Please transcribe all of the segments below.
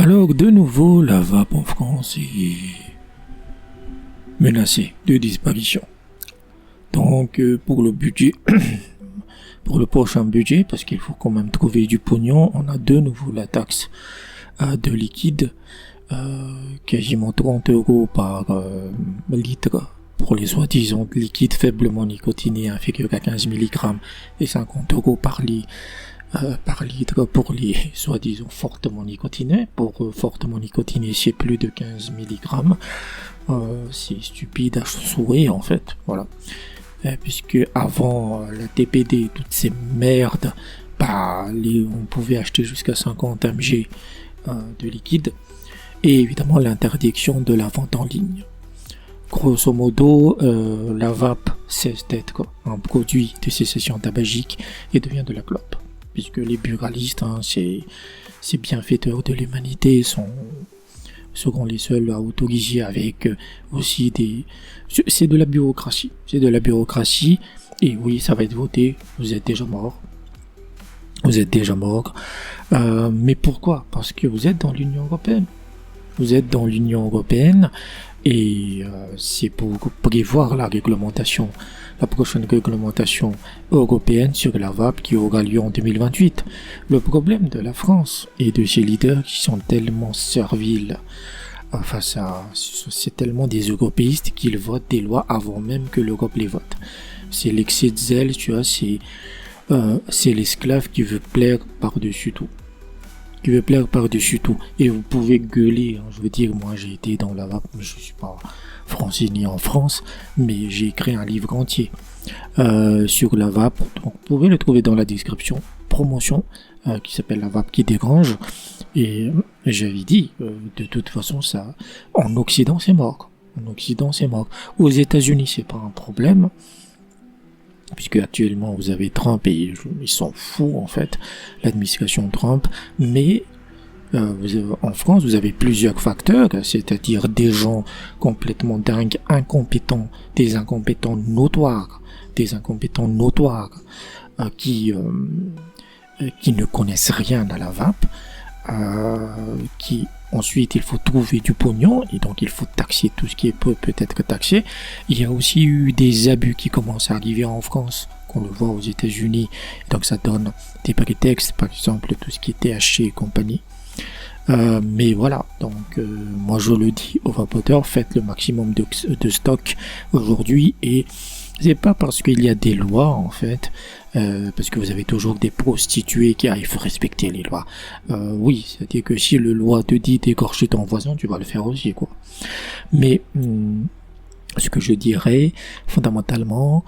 Alors, de nouveau, la vape en France est menacée de disparition. Donc, pour le budget, pour le prochain budget, parce qu'il faut quand même trouver du pognon, on a de nouveau la taxe de liquide, quasiment 30 euros par litre pour les soi-disant liquides faiblement nicotinés inférieurs à 15 mg et 50 euros par litre pour les soi-disant fortement nicotinés. Pour fortement nicotinés, c'est plus de 15 mg. C'est stupide à souhait en fait, voilà. Puisque avant la TPD, toutes ces merdes, on pouvait acheter jusqu'à 50 mg de liquide. Et évidemment l'interdiction de la vente en ligne. Grosso modo, la vape cesse d'être un produit de cessation tabagique et devient de la clope. Puisque les buralistes, ces bienfaiteurs de l'humanité, seront les seuls à autoriser avec aussi c'est de la bureaucratie. C'est de la bureaucratie. Et oui, ça va être voté. Vous êtes déjà mort. Mais pourquoi? Parce que vous êtes dans l'Union européenne. Vous êtes dans l'Union européenne et c'est pour prévoir la prochaine réglementation européenne sur la vape qui aura lieu en 2028. Le problème de la France et de ses leaders qui sont tellement serviles face à... C'est tellement des européistes qu'ils votent des lois avant même que l'Europe les vote. C'est l'excès de zèle, tu vois, c'est l'esclave qui veut plaire par-dessus tout. Et vous pouvez gueuler, hein. Je veux dire, moi j'ai été dans la vape, je suis pas français ni en France, mais j'ai écrit un livre entier sur la vape. Donc vous pouvez le trouver dans la description, promotion, qui s'appelle La vape qui dérange. Et j'avais dit, de toute façon, ça, en Occident c'est mort. Aux États-Unis c'est pas un problème. Puisque actuellement vous avez Trump et ils sont fous en fait, l'administration Trump, mais en France vous avez plusieurs facteurs, c'est-à-dire des gens complètement dingues, incompétents, des incompétents notoires, qui ne connaissent rien à la vape, qui ensuite il faut trouver du pognon et donc il faut taxer tout ce qui peut être taxé. Il y a aussi eu des abus qui commencent à arriver en France, qu'on le voit aux États-Unis, donc ça donne des prétextes, par exemple tout ce qui est THC et compagnie. Mais voilà, donc moi je le dis aux vapoteurs, faites le maximum de stock aujourd'hui, et c'est pas parce qu'il y a des lois en fait, parce que vous avez toujours des prostituées qui arrivent à respecter les lois. Oui, c'est-à-dire que si le loi te dit d'égorger ton voisin, tu vas le faire aussi, quoi. Mais ce que je dirais fondamentalement,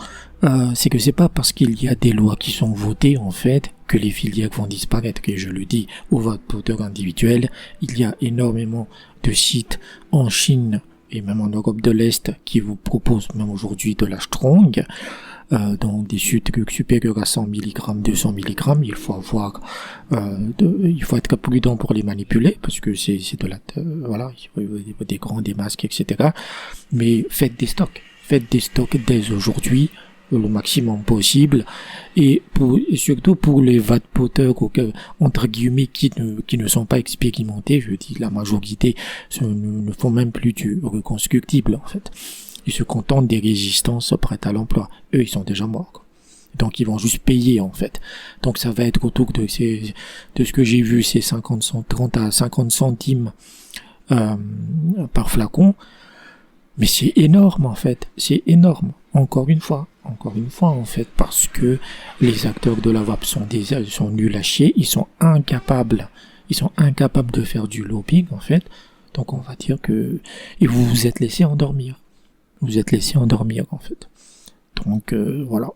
c'est que c'est pas parce qu'il y a des lois qui sont votées en fait que les filières vont disparaître. Et je le dis aux vapoteurs individuels, il y a énormément de sites en Chine et même en Europe de l'Est qui vous proposent même aujourd'hui de la strong, donc des sucres supérieurs à 100 mg, 200 mg. Il faut être prudent pour les manipuler parce que c'est de la, voilà, il faut des grands, des masques, etc. Mais faites des stocks dès aujourd'hui, le maximum possible, et surtout pour les vapoteurs entre guillemets qui ne sont pas expérimentés, je dis la majorité ne font même plus du reconstructible en fait. Ils se contentent des résistances prêtes à l'emploi. Eux, ils sont déjà morts. Donc ils vont juste payer en fait. Donc ça va être autour de ce que j'ai vu, c'est 30 à 50 centimes par flacon. Mais c'est énorme en fait, c'est énorme. Encore une fois en fait, parce que les acteurs de la vape sont nuls à chier, ils sont incapables de faire du lobbying en fait. Donc on va dire que vous vous êtes laissé endormir. En fait. Donc voilà.